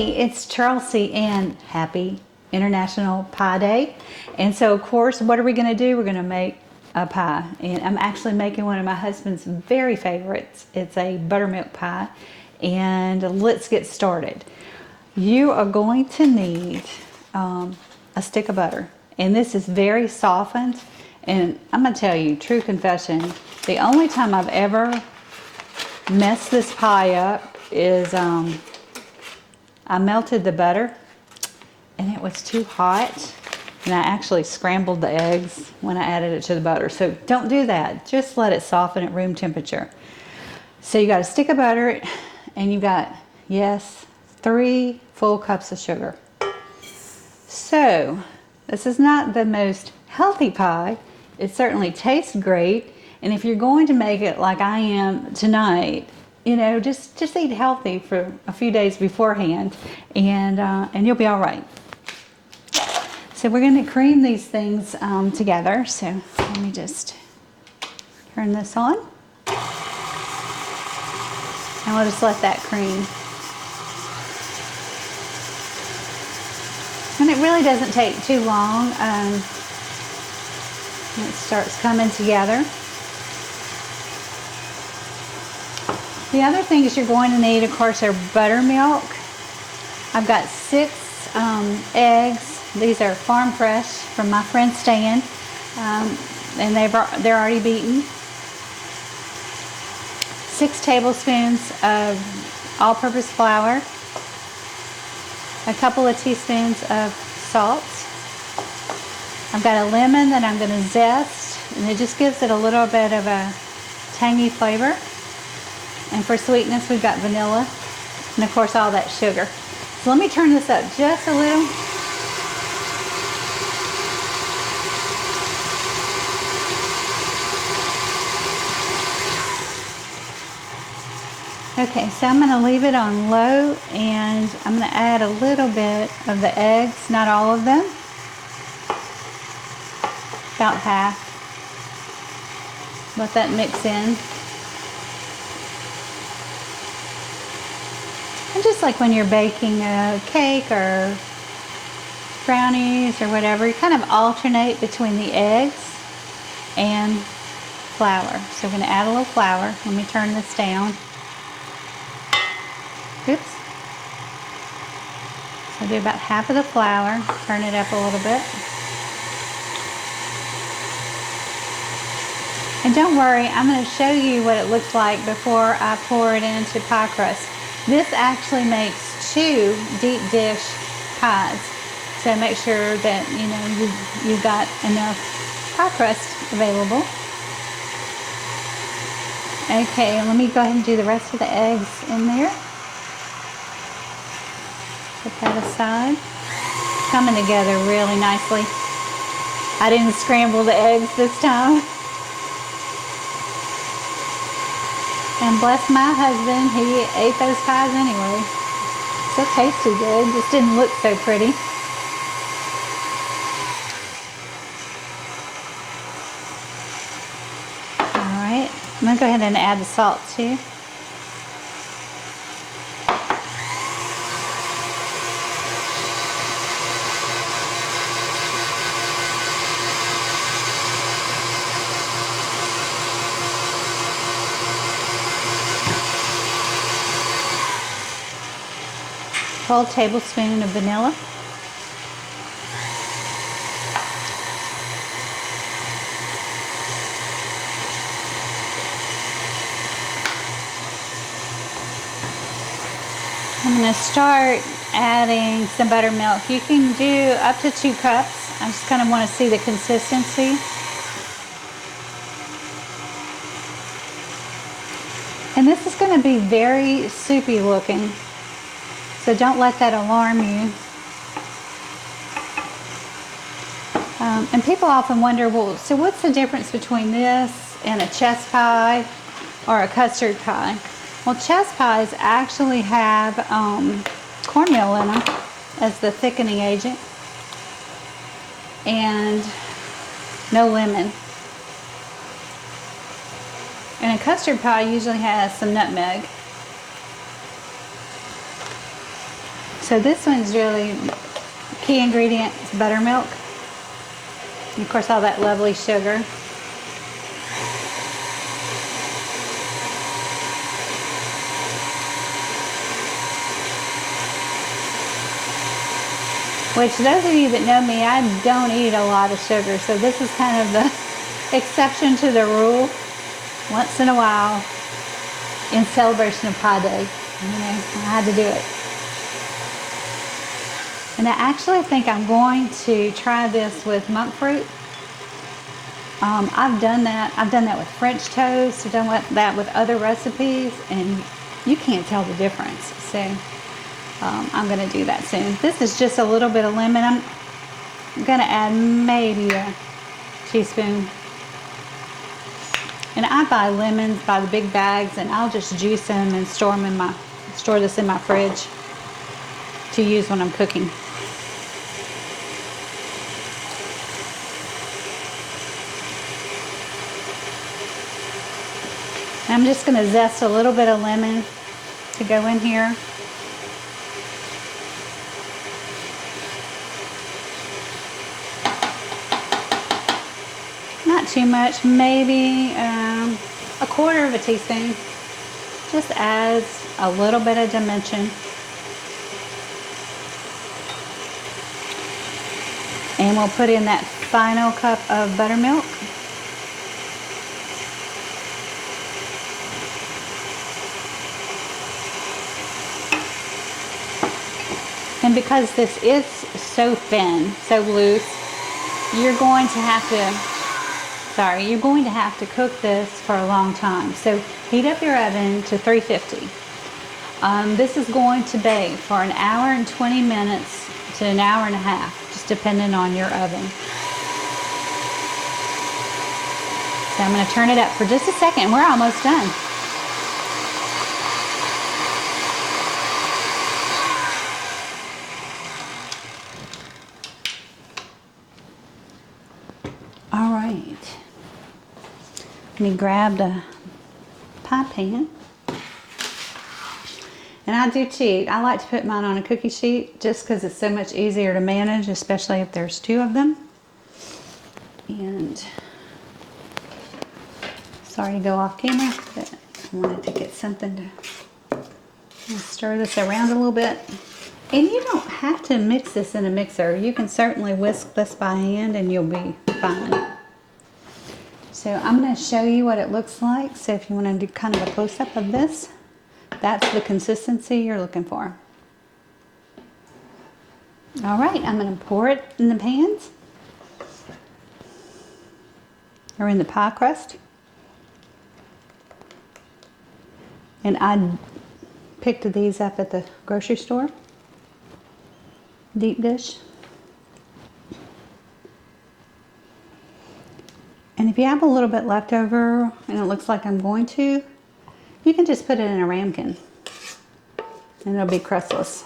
Hey, it's Chelsea and happy International Pie Day. And so of course, what are we gonna do? We're gonna make a pie. And I'm actually making one of my husband's very favorites. It's a buttermilk pie. And let's get started. You are going to need a stick of butter. And this is very softened. And I'm gonna tell you, true confession, the only time I've ever messed this pie up is I melted the butter and it was too hot, and I actually scrambled the eggs when I added it to the butter. So don't do that. Just let it soften at room temperature. So you got a stick of butter and you got, yes, 3 full cups of sugar. So this is not the most healthy pie. It certainly tastes great. And if you're going to make it like I am tonight, you know, just eat healthy for a few days beforehand, and you'll be all right. So we're going to cream these things together. So let me just turn this on, and we'll just let that cream. And it really doesn't take too long. It starts coming together. The other things you're going to need, of course, are buttermilk. I've got 6 eggs. These are farm fresh from my friend Stan, and they're already beaten. 6 tablespoons of all-purpose flour. A couple of teaspoons of salt. I've got a lemon that I'm going to zest, and it just gives it a little bit of a tangy flavor. And for sweetness, we've got vanilla, and of course all that sugar. So let me turn this up just a little. Okay, so I'm going to leave it on low, and I'm going to add a little bit of the eggs, not all of them, about half. Let that mix in. And just like when you're baking a cake or brownies or whatever, you kind of alternate between the eggs and flour. So we're going to add a little flour. Let me turn this down. Oops. So do about half of the flour. Turn it up a little bit. And don't worry, I'm going to show you what it looks like before I pour it into pie crust. This actually makes 2 deep dish pies. So make sure that you've got enough pie crust available. Okay, let me go ahead and do the rest of the eggs in there. Put that aside. Coming together really nicely. I didn't scramble the eggs this time. And bless my husband, he ate those pies anyway. Still tasted good, just didn't look so pretty. Alright, I'm going to go ahead and add the salt too. Whole tablespoon of vanilla. I'm going to start adding some buttermilk. You can do up to 2 cups. I just kind of want to see the consistency. And this is going to be very soupy looking. So don't let that alarm you. And people often wonder, well, so what's the difference between this and a chess pie or a custard pie? Well, chess pies actually have cornmeal in them as the thickening agent, and no lemon. And a custard pie usually has some nutmeg. So this one's really, key ingredient is buttermilk. And of course all that lovely sugar. Which those of you that know me, I don't eat a lot of sugar. So this is kind of the exception to the rule. Once in a while, in celebration of Pie Day, you know, I had to do it. And I actually think I'm going to try this with monk fruit. I've done that. I've done that with French toast. I've done that with other recipes, and you can't tell the difference. So I'm going to do that soon. This is just a little bit of lemon. I'm going to add maybe a teaspoon. And I buy lemons by the big bags, and I'll just juice them and store this in my fridge to use when I'm cooking. I'm just going to zest a little bit of lemon to go in here. Not too much, maybe a quarter of a teaspoon. Just adds a little bit of dimension. And we'll put in that final cup of buttermilk. And because this is so thin, so loose, you're going to have to cook this for a long time. So heat up your oven to 350. This is going to bake for an hour and 20 minutes to an hour and a half, just depending on your oven. So I'm going to turn it up for just a second. We're almost done. All right. Let me grab the pie pan. And I do too. I like to put mine on a cookie sheet just because it's so much easier to manage, especially if there's two of them. And sorry to go off camera, but I wanted to get something to stir this around a little bit. And you don't have to mix this in a mixer. You can certainly whisk this by hand and you'll be fine. So I'm going to show you what it looks like. So if you want to do kind of a close-up of this, that's the consistency you're looking for. All right, I'm going to pour it in the pans or in the pie crust. And I picked these up at the grocery store, deep dish. And if you have a little bit left over and it looks like I'm going to, you can just put it in a ramekin and it'll be crustless.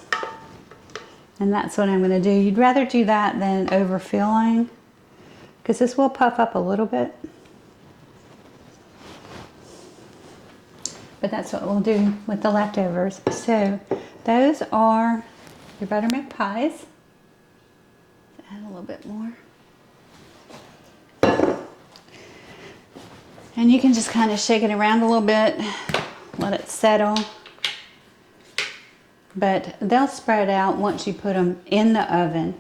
And that's what I'm going to do. You'd rather do that than overfilling because this will puff up a little bit. But that's what we'll do with the leftovers. So those are your buttermilk pies. Add a little bit more. And you can just kind of shake it around a little bit, let it settle. But they'll spread out once you put them in the oven.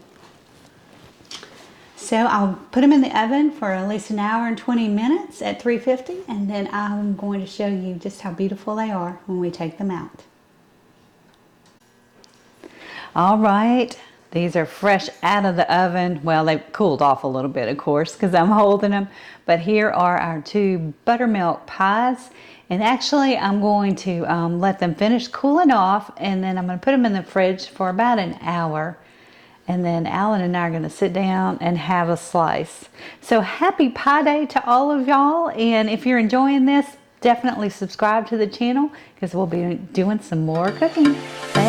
So I'll put them in the oven for at least an hour and 20 minutes at 350, and then I'm going to show you just how beautiful they are when we take them out. All right, these are fresh out of the oven. Well, they've cooled off a little bit, of course, because I'm holding them. But here are our two buttermilk pies. And actually, I'm going to let them finish cooling off, and then I'm going to put them in the fridge for about an hour. And then Alan and I are going to sit down and have a slice. So happy Pie Day to all of y'all. And if you're enjoying this, definitely subscribe to the channel because we'll be doing some more cooking. Thanks.